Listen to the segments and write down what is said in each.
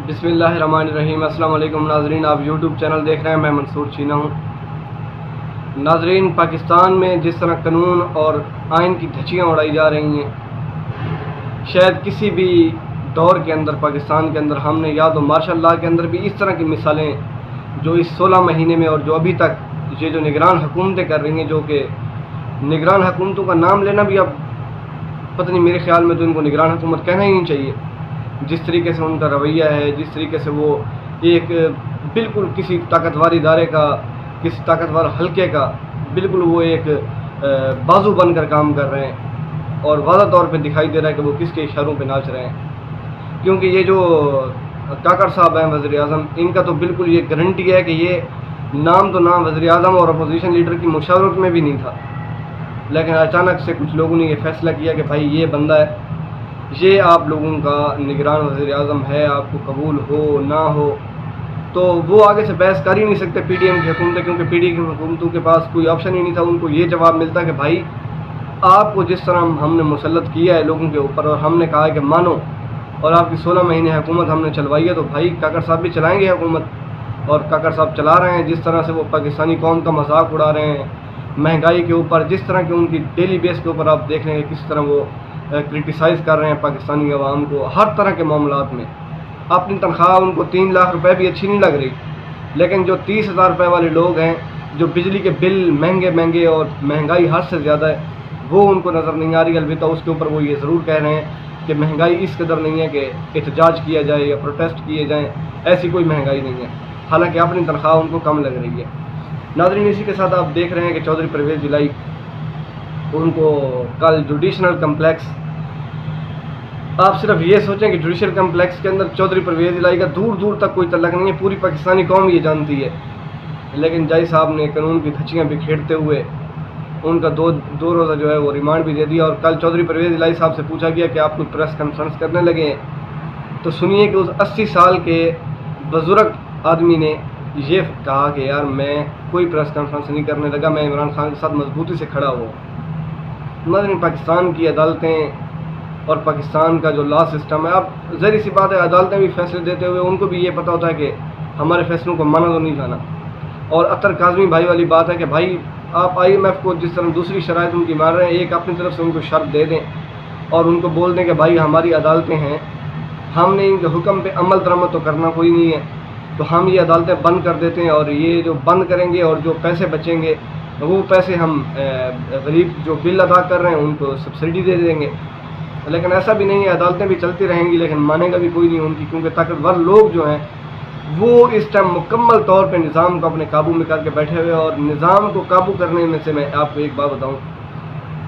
بسم اللہ الرحمن الرحیم۔ السلام علیکم ناظرین، آپ یوٹیوب چینل دیکھ رہے ہیں، میں منصور چینا ہوں۔ ناظرین، پاکستان میں جس طرح قانون اور آئین کی دھچیاں اڑائی جا رہی ہیں، شاید کسی بھی دور کے اندر پاکستان کے اندر ہم نے یا تو مارشل لاء کے اندر بھی اس طرح کی مثالیں جو اس 16 مہینے میں اور جو ابھی تک یہ جو نگران حکومتیں کر رہی ہیں، جو کہ نگران حکومتوں کا نام لینا بھی اب پتہ نہیں، میرے خیال میں تو ان کو نگران حکومت کہنا ہی نہیں چاہیے۔ جس طریقے سے ان کا رویہ ہے، جس طریقے سے وہ ایک بالکل کسی طاقتور ادارے کا، کسی طاقتور حلقے کا بالکل وہ ایک بازو بن کر کام کر رہے ہیں، اور واضح طور پہ دکھائی دے رہا ہے کہ وہ کس کے اشاروں پہ ناچ رہے ہیں۔ کیونکہ یہ جو کاکڑ صاحب ہیں وزیر اعظم، ان کا تو بالکل یہ گارنٹی ہے کہ یہ نام تو نام وزیر اعظم اور اپوزیشن لیڈر کی مشاورت میں بھی نہیں تھا، لیکن اچانک سے کچھ لوگوں نے یہ فیصلہ کیا کہ بھائی یہ بندہ ہے، یہ آپ لوگوں کا نگران وزیر اعظم ہے، آپ کو قبول ہو نہ ہو، تو وہ آگے سے بحث کر ہی نہیں سکتے پی ڈی ایم کی حکومتیں، کیونکہ پی ڈی ایم کی حکومتوں کے پاس کوئی آپشن ہی نہیں تھا۔ ان کو یہ جواب ملتا کہ بھائی آپ کو جس طرح ہم نے مسلط کیا ہے لوگوں کے اوپر، اور ہم نے کہا ہے کہ مانو، اور آپ کی 16 مہینے حکومت ہم نے چلوائی ہے، تو بھائی کاکڑ صاحب بھی چلائیں گے حکومت، اور کاکڑ صاحب چلا رہے ہیں۔ جس طرح سے وہ پاکستانی قوم کا مذاق اڑا رہے ہیں مہنگائی کے اوپر، جس طرح کی ان کی ڈیلی بیس کے اوپر آپ دیکھ رہے ہیں کس طرح وہ کرٹیسائز کر رہے ہیں پاکستانی عوام کو ہر طرح کے معاملات میں۔ اپنی تنخواہ ان کو 3 لاکھ روپے بھی اچھی نہیں لگ رہی، لیکن جو 30,000 روپے والے لوگ ہیں، جو بجلی کے بل مہنگے اور مہنگائی حد سے زیادہ ہے، وہ ان کو نظر نہیں آ رہی۔ البتہ اس کے اوپر وہ یہ ضرور کہہ رہے ہیں کہ مہنگائی اس قدر نہیں ہے کہ احتجاج کیا جائے یا پروٹیسٹ کیے جائیں، ایسی کوئی مہنگائی نہیں ہے، حالانکہ اپنی تنخواہ ان کو کم لگ رہی ہے۔ ناظرین، اسی کے ساتھ آپ دیکھ رہے ہیں کہ چودھری پرویز الہی، ان کو کل جوڈیشنل کمپلیکس، آپ صرف یہ سوچیں کہ جوڈیشل کمپلیکس کے اندر چودھری پرویز الہی کا دور دور تک کوئی تعلق نہیں ہے، پوری پاکستانی قوم یہ جانتی ہے، لیکن جج صاحب نے قانون کی دھچیاں بکھیرتے ہوئے ان کا دو روزہ جو ہے وہ ریمانڈ بھی دے دیا۔ اور کل چودھری پرویز الہی صاحب سے پوچھا گیا کہ آپ کو پریس کانفرنس کرنے لگے ہیں، تو سنیے کہ اس 80 سال کے بزرگ آدمی نے یہ کہا کہ یار میں کوئی پریس کانفرنس نہیں کرنے لگا، میں عمران خان کے ساتھ مضبوطی سے کھڑا ہوا۔ مثلاً پاکستان کی عدالتیں اور پاکستان کا جو لا سسٹم ہے، اب ظاہر سی بات ہے عدالتیں بھی فیصلے دیتے ہوئے ان کو بھی یہ پتہ ہوتا ہے کہ ہمارے فیصلوں کو مانا تو نہیں جانا۔ اور اطہر کاظمی بھائی والی بات ہے کہ بھائی آپ IMF کو جس طرح دوسری شرائط ان کی مان رہے ہیں، ایک اپنی طرف سے ان کو شرط دے دیں اور ان کو بول دیں کہ بھائی ہماری عدالتیں ہیں، ہم نے ان کے حکم پہ عمل درآمد تو کرنا کوئی نہیں ہے، تو ہم یہ عدالتیں بند کر دیتے ہیں، اور یہ جو بند کریں گے اور جو پیسے بچیں گے وہ پیسے ہم غریب جو بل ادا کر رہے ہیں ان کو سبسڈی دے دیں گے۔ لیکن ایسا بھی نہیں ہے، عدالتیں بھی چلتی رہیں گی لیکن مانے گا بھی کوئی نہیں ان کی، کیونکہ طاقتور لوگ جو ہیں وہ اس ٹائم مکمل طور پہ نظام کو اپنے قابو میں کر کے بیٹھے ہوئے۔ اور نظام کو قابو کرنے میں سے میں آپ کو ایک بات بتاؤں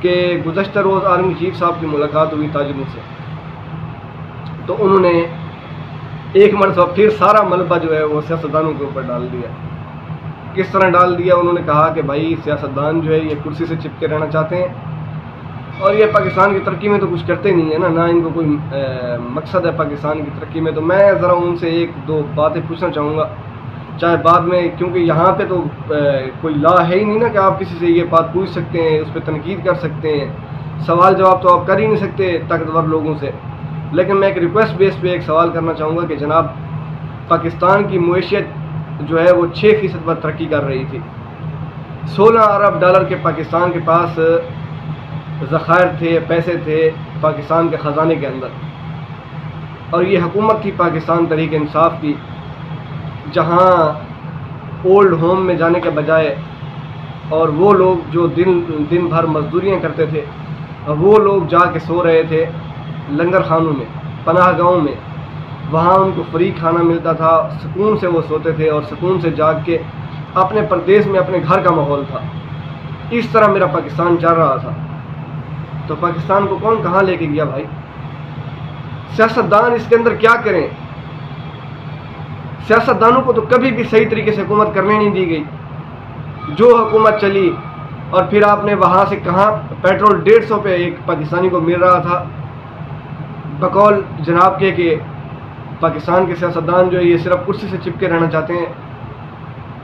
کہ گزشتہ روز آرمی چیف صاحب کی ملاقات ہوئی تاجروں سے، تو انہوں نے ایک مرتبہ پھر سارا ملبہ جو ہے وہ سیاستدانوں کے اوپر ڈال دیا۔ کس طرح ڈال دیا؟ انہوں نے کہا کہ بھائی سیاستدان جو ہے یہ کرسی سے چپکے رہنا چاہتے ہیں، اور یہ پاکستان کی ترقی میں تو کچھ کرتے نہیں ہیں نہ ان کو کوئی مقصد ہے پاکستان کی ترقی میں۔ تو میں ذرا ان سے ایک دو باتیں پوچھنا چاہوں گا، چاہے بعد میں، کیونکہ یہاں پہ تو کوئی لا ہے ہی نہیں نا کہ آپ کسی سے یہ بات پوچھ سکتے ہیں، اس پہ تنقید کر سکتے ہیں، سوال جواب تو آپ کر ہی نہیں سکتے طاقتور لوگوں سے۔ لیکن میں ایک ریکویسٹ بیس پہ ایک سوال کرنا چاہوں گا کہ جناب، پاکستان کی معیشت جو ہے وہ 6% پر ترقی کر رہی تھی، 16 ارب ڈالر کے پاکستان کے پاس ذخائر تھے، پیسے تھے پاکستان کے خزانے کے اندر، اور یہ حکومت تھی پاکستان تحریک انصاف کی، جہاں اولڈ ہوم میں جانے کے بجائے اور وہ لوگ جو دن بھر مزدوریاں کرتے تھے وہ لوگ جا کے سو رہے تھے لنگر خانوں میں، پناہ گاہوں میں، وہاں ان کو فری کھانا ملتا تھا، سکون سے وہ سوتے تھے اور سکون سے جاگ کے اپنے پردیس میں اپنے گھر کا ماحول تھا۔ اس طرح میرا پاکستان چل رہا تھا، تو پاکستان کو کون کہاں لے کے گیا بھائی؟ سیاستدان اس کے اندر کیا کریں؟ سیاستدانوں کو تو کبھی بھی صحیح طریقے سے حکومت کرنے نہیں دی گئی، جو حکومت چلی، اور پھر آپ نے وہاں سے کہاں پیٹرول 150 پہ ایک پاکستانی کو مل رہا تھا، بقول جناب کے کہ پاکستان کے سیاستدان جو ہے یہ صرف کرسی سے چپکے رہنا چاہتے ہیں۔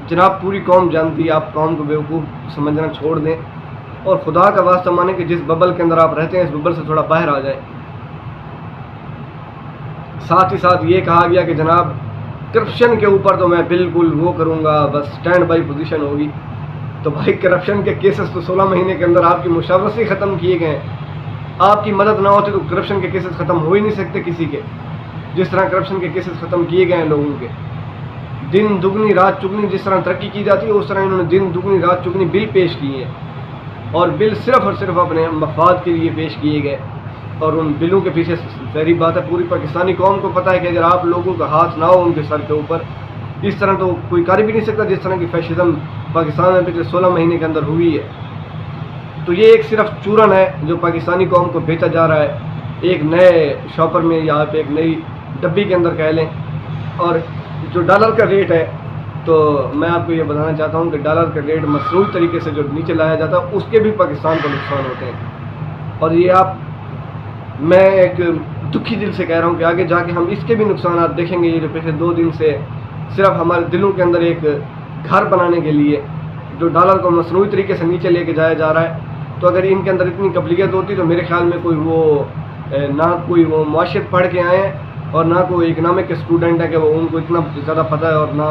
جناب پوری قوم جانتی ہے، آپ قوم کو بیوقوف سمجھنا چھوڑ دیں اور خدا کا واسطہ مانیں کہ جس ببل کے اندر آپ رہتے ہیں اس ببل سے تھوڑا باہر آ جائیں۔ ساتھ ہی ساتھ یہ کہا گیا کہ جناب کرپشن کے اوپر تو میں بالکل وہ کروں گا، بس اسٹینڈ بائی پوزیشن ہوگی۔ تو بھائی کرپشن کے کیسز تو 16 مہینے کے اندر آپ کی مشاورت سے ختم کیے گئے ہیں۔ آپ کی مدد نہ ہوتی تو کرپشن کے کیسز ختم ہو ہی نہیں سکتے کسی کے، جس طرح کرپشن کے کیسز ختم کیے گئے ہیں لوگوں کے۔ دن دگنی رات چگنی جس طرح ترقی کی جاتی ہے اس طرح انہوں نے دن دگنی رات چگنی بل پیش کیے ہیں، اور بل صرف اور صرف اپنے مفاد کے لیے پیش کیے گئے، اور ان بلوں کے پیچھے ظاہری بات ہے پوری پاکستانی قوم کو پتہ ہے کہ اگر آپ لوگوں کا ہاتھ نہ ہو ان کے سر کے اوپر، اس طرح تو کوئی کر بھی نہیں سکتا جس طرح کی فیشزم پاکستان میں پچھلے 16 مہینے کے اندر ہوئی ہے۔ تو یہ ایک صرف چورن ہے جو پاکستانی قوم کو بیچا جا رہا ہے ایک نئے شاپر میں یا ایک نئی ڈبی کے اندر کہہ لیں۔ اور جو ڈالر کا ریٹ ہے تو میں آپ کو یہ بتانا چاہتا ہوں کہ ڈالر کا ریٹ مصروف طریقے سے جو نیچے لایا جاتا ہے اس کے بھی پاکستان کو نقصان ہوتے ہیں، اور یہ میں ایک دکھی دل سے کہہ رہا ہوں کہ آگے جا کے ہم اس کے بھی نقصانات دیکھیں گے۔ یہ جو پچھلے 2 دن سے صرف ہمارے دلوں کے اندر ایک گھر بنانے کے لیے جو ڈالر کو مصنوعی طریقے سے نیچے لے کے جایا جا رہا ہے، تو اگر ان کے اندر اتنی قابلیت ہوتی تو میرے خیال میں نہ کوئی وہ معاشرت پڑھ کے آئے ہیں اور نہ کوئی اکنامک کے اسٹوڈنٹ ہے کہ وہ ان کو اتنا زیادہ پتہ ہے، اور نہ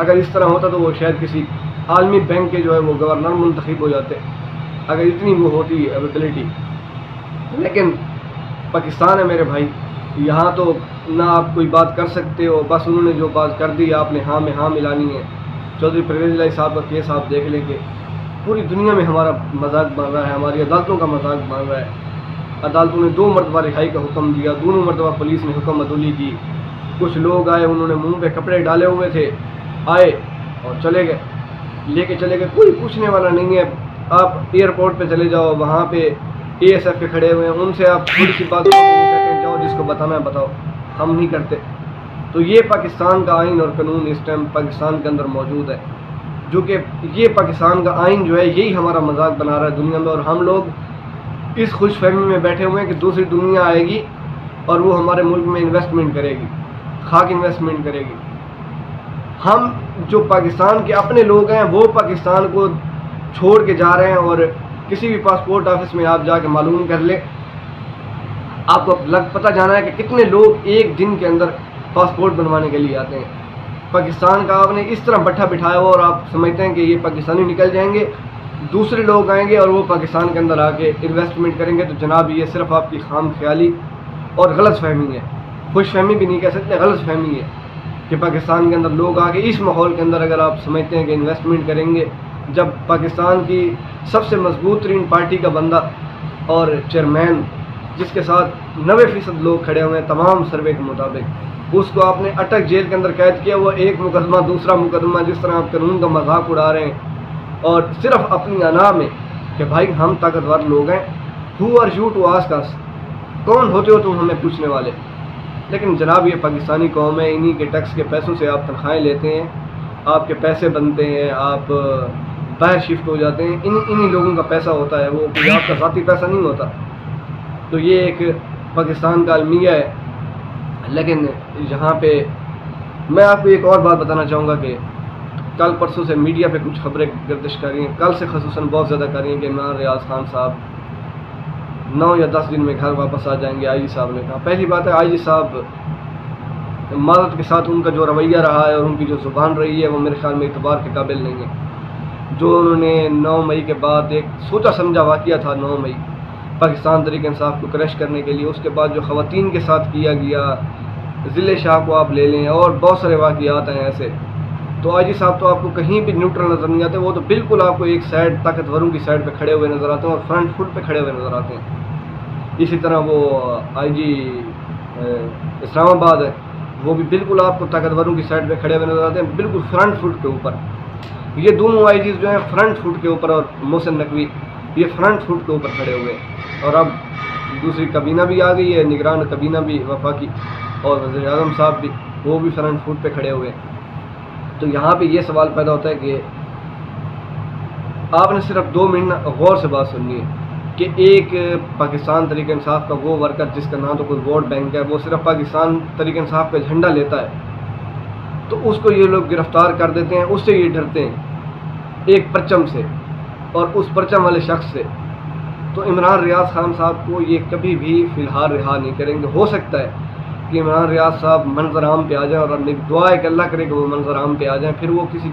اگر اس طرح ہوتا تو وہ شاید کسی عالمی بینک کے جو ہے وہ گورنر منتخب ہو جاتے اگر اتنی وہ ہوتی ایبلٹی۔ لیکن پاکستان ہے میرے بھائی، یہاں تو نہ آپ کوئی بات کر سکتے ہو، بس انہوں نے جو بات کر دی آپ نے ہاں میں ہاں ملانی ہے۔ چودھری پرویز الہی صاحب کا کیس آپ دیکھ لیں کہ پوری دنیا میں ہمارا مذاق بن رہا ہے، ہماری عدالتوں کا مذاق بن رہا ہے۔ عدالتوں نے 2 مرتبہ رہائی کا حکم دیا، دونوں مرتبہ پولیس نے حکم عدولی کی۔ کچھ لوگ آئے، انہوں نے منہ پہ کپڑے ڈالے ہوئے تھے، آئے اور چلے گئے، لے کے چلے گئے، کوئی پوچھنے والا نہیں ہے۔ آپ ایئرپورٹ پہ چلے جاؤ، وہاں پہ ASF کے کھڑے ہوئے ہیں، ان سے آپ تھوڑی سی بات کہتے ہیں جاؤ جس کو بتانا ہے بتاؤ، ہم نہیں کرتے۔ تو یہ پاکستان کا آئین اور قانون اس ٹائم پاکستان کے اندر موجود ہے، جو کہ یہ پاکستان کا آئین جو ہے یہی ہمارا مذاق بنا رہا ہے دنیا میں، اور ہم لوگ اس خوش فہمی میں بیٹھے ہوئے ہیں کہ دوسری دنیا آئے گی اور وہ ہمارے ملک میں انویسٹمنٹ کرے گی، خاک انویسٹمنٹ کرے گی۔ ہم جو پاکستان کے اپنے لوگ ہیں وہ پاکستان کو چھوڑ کے جا رہے ہیں، اور کسی بھی پاسپورٹ آفس میں آپ جا کے معلوم کر لیں، آپ کو پتہ جانا ہے کہ کتنے لوگ ایک دن کے اندر پاسپورٹ بنوانے کے لیے آتے ہیں۔ پاکستان کا آپ نے اس طرح بٹھا بٹھایا ہوا اور آپ سمجھتے ہیں کہ یہ پاکستانی نکل جائیں گے، دوسرے لوگ آئیں گے اور وہ پاکستان کے اندر آ کے انویسٹمنٹ کریں گے۔ تو جناب یہ صرف آپ کی خام خیالی اور غلط فہمی ہے، خوش فہمی بھی نہیں کہہ سکتے، غلط فہمی ہے کہ پاکستان کے اندر لوگ آ کے اس ماحول کے اندر اگر آپ سمجھتے ہیں کہ انویسٹمنٹ کریں گے، جب پاکستان کی سب سے مضبوط ترین پارٹی کا بندہ اور چیئرمین جس کے ساتھ 90% لوگ کھڑے ہوئے ہیں تمام سروے کے مطابق، اس کو آپ نے اٹک جیل کے اندر قید کیا، وہ ایک مقدمہ دوسرا مقدمہ، جس طرح آپ قانون کا مذاق اڑا رہے ہیں، اور صرف اپنی انا میں کہ بھائی ہم طاقتور لوگ ہیں، who are you to ask us، کون ہوتے ہو تم ہمیں پوچھنے والے۔ لیکن جناب یہ پاکستانی قوم ہے، انہی کے ٹیکس کے پیسوں سے آپ تنخواہیں لیتے ہیں، آپ کے پیسے بنتے ہیں، آپ باہر شفٹ ہو جاتے ہیں، انہی لوگوں کا پیسہ ہوتا ہے، وہ کوئی آپ کا ذاتی پیسہ نہیں ہوتا۔ تو یہ ایک پاکستان کا المیہ ہے۔ لیکن یہاں پہ میں آپ کو ایک اور بات بتانا چاہوں گا کہ کل پرسوں سے میڈیا پہ کچھ خبریں گردش کر رہی ہیں، کل سے خصوصاً بہت زیادہ کر رہی ہیں کہ عمران ریاض خان صاحب 9 یا 10 دن میں گھر واپس آ جائیں گے۔ آئی جی صاحب نے کہا، پہلی بات ہے آئی جی صاحب معذرت کے ساتھ ان کا جو رویہ رہا ہے اور ان کی جو زبان رہی ہے وہ میرے خیال میں اعتبار کے قابل نہیں ہے۔ جو انہوں نے 9 مئی کے بعد ایک سوچا سمجھا واقعہ تھا، 9 مئی پاکستان تحریک انصاف کو کریش کرنے کے لیے، اس کے بعد جو خواتین کے ساتھ کیا گیا، ضلع شاہ کو آپ لے لیں اور بہت سارے واقعات ہیں ایسے، تو آئی جی صاحب تو آپ کو کہیں بھی نیوٹرل نظر نہیں آتے، وہ تو بالکل آپ کو ایک سائڈ طاقتوروں کی سائڈ پہ کھڑے ہوئے نظر آتے ہیں اور فرنٹ فٹ پہ کھڑے ہوئے نظر آتے ہیں۔ اسی طرح وہ آئی جی اسلام آباد ہے، وہ بھی بالکل آپ کو طاقتوروں کی سائڈ پہ کھڑے ہوئے نظر آتے ہیں، بالکل فرنٹ فٹ کے اوپر۔ یہ دونوں آئی جیز جو ہیں فرنٹ فٹ کے اوپر، اور محسن نقوی یہ فرنٹ فٹ کے اوپر کھڑے ہوئے ہیں، اور اب دوسری کابینہ بھی آ گئی ہے، نگران کابینہ بھی وفاقی، اور وزیر اعظم صاحب بھی وہ بھی فرنٹ فٹ پہ کھڑے ہوئے ہیں۔ تو یہاں پہ یہ سوال پیدا ہوتا ہے کہ آپ نے صرف 2 منٹ غور سے بات سننی ہے کہ ایک پاکستان تحریک انصاف کا وہ ورکر جس کا نام تو کوئی ووٹ بینک ہے، وہ صرف پاکستان تحریک انصاف کا جھنڈا لیتا ہے، تو اس کو یہ لوگ گرفتار کر دیتے ہیں، اس سے یہ ڈرتے ہیں ایک پرچم سے اور اس پرچم والے شخص سے۔ تو عمران ریاض خان صاحب کو یہ کبھی بھی فی الحال رہا نہیں کریں گے۔ ہو سکتا ہے کہ عمران ریاض صاحب منظر عام پہ آ جائیں، اور دعا ہے کہ اللہ کرے کہ وہ منظر عام پہ آ جائیں، پھر وہ کسی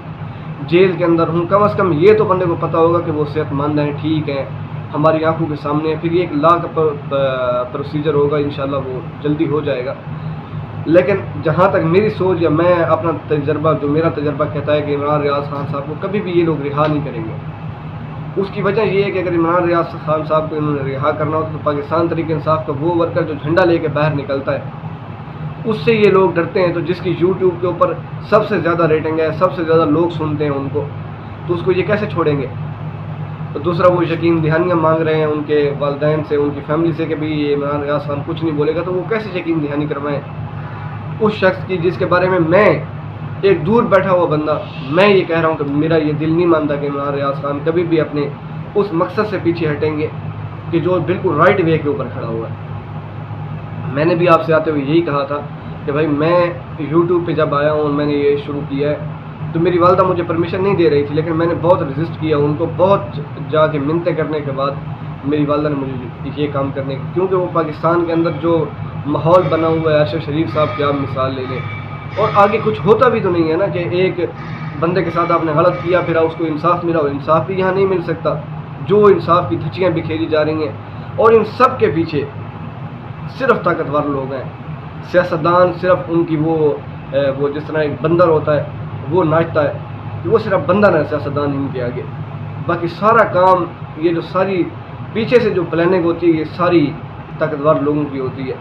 جیل کے اندر ہوں، کم از کم یہ تو بندے کو پتہ ہوگا کہ وہ صحت مند ہیں، ٹھیک ہیں، ہماری آنکھوں کے سامنے ہے، پھر یہ ایک لا کا پروسیجر ہوگا، انشاءاللہ وہ جلدی ہو جائے گا۔ لیکن جہاں تک میری سوچ یا میں اپنا تجربہ، جو میرا تجربہ کہتا ہے کہ عمران ریاض خان صاحب کو کبھی بھی یہ لوگ رہا نہیں کریں گے۔ اس کی وجہ یہ ہے کہ اگر عمران ریاض خان صاحب کو انہوں نے رہا کرنا ہو تو پاکستان تحریک انصاف کا وہ ورکر جو جھنڈا لے کے باہر نکلتا ہے، اس سے یہ لوگ ڈرتے ہیں، تو جس کی یوٹیوب کے اوپر سب سے زیادہ ریٹنگ ہے، سب سے زیادہ لوگ سنتے ہیں ان کو، تو اس کو یہ کیسے چھوڑیں گے؟ تو دوسرا وہ یقین دہانیاں مانگ رہے ہیں ان کے والدین سے، ان کی فیملی سے کہ بھی یہ عمران ریاض خان کچھ نہیں بولے گا، تو وہ کیسے یقین دہانی کروائیں اس شخص کی جس کے بارے میں ایک دور بیٹھا ہوا بندہ، میں یہ کہہ رہا ہوں کہ میرا یہ دل نہیں مانتا کہ عمران ریاض خان کبھی بھی اپنے اس مقصد سے پیچھے ہٹیں گے کہ جو بالکل رائٹ وے کے اوپر کھڑا ہوا ہے۔ میں نے بھی آپ سے آتے ہوئے یہی کہا تھا کہ بھائی میں یوٹیوب پہ جب آیا ہوں، میں نے یہ شروع کیا ہے، تو میری والدہ مجھے پرمیشن نہیں دے رہی تھی، لیکن میں نے بہت رجسٹ کیا ان کو، بہت جا کے منتیں کرنے کے بعد میری والدہ نے مجھے یہ کام کرنے کی، کیونکہ وہ پاکستان کے اندر جو ماحول بنا ہوا ہے، ارشد شریف صاحب کی آپ مثال لے لیں، اور آگے کچھ ہوتا بھی تو نہیں ہے نا کہ ایک بندے کے ساتھ آپ نے غلط کیا پھر اس کو انصاف ملا، اور انصاف بھی یہاں نہیں مل سکتا، جو انصاف کی دھچیاں بکھیری جا رہی ہیں، اور ان سب کے پیچھے صرف طاقتور لوگ ہیں، سیاستدان صرف ان کی وہ جس طرح ایک بندر ہوتا ہے وہ ناچتا ہے، وہ صرف بندر ہے سیاستدان ان کے آگے، باقی سارا کام یہ جو ساری پیچھے سے جو پلاننگ ہوتی ہے یہ ساری طاقتور لوگوں کی ہوتی ہے،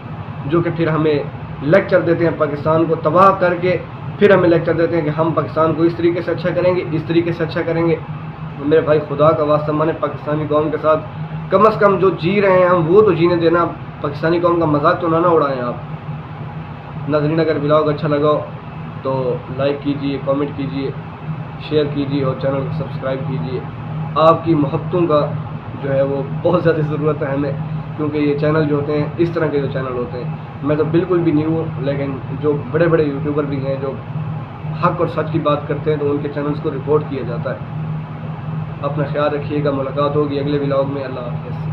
جو کہ پھر ہمیں لیکچر دیتے ہیں پاکستان کو تباہ کر کے، پھر ہمیں لیکچر دیتے ہیں کہ ہم پاکستان کو اس طریقے سے اچھا کریں گے، اس طریقے سے اچھا کریں گے۔ میرے بھائی خدا کا واسطہ مانے پاکستانی قوم کے ساتھ کم از کم جو جی رہے ہیں ہم وہ تو جینے دینا، پاکستانی قوم کا مذاق تو نہ اڑائیں آپ۔ ناظرین اگر ولاگ اچھا لگا تو لائک کیجئے، کامنٹ کیجئے، شیئر کیجئے اور چینل کو سبسکرائب کیجئے۔ آپ کی محبتوں کا جو ہے وہ بہت زیادہ ضرورت ہے ہمیں، کیونکہ یہ چینل جو ہوتے ہیں اس طرح کے جو چینل ہوتے ہیں، میں تو بالکل بھی نیو ہوں، لیکن جو بڑے بڑے یوٹیوبر بھی ہیں جو حق اور سچ کی بات کرتے ہیں تو ان کے چینلز کو رپورٹ کیا جاتا ہے۔ اپنا خیال رکھیے گا، ملاقات ہوگی اگلے ولاگ میں، اللہ حافظ۔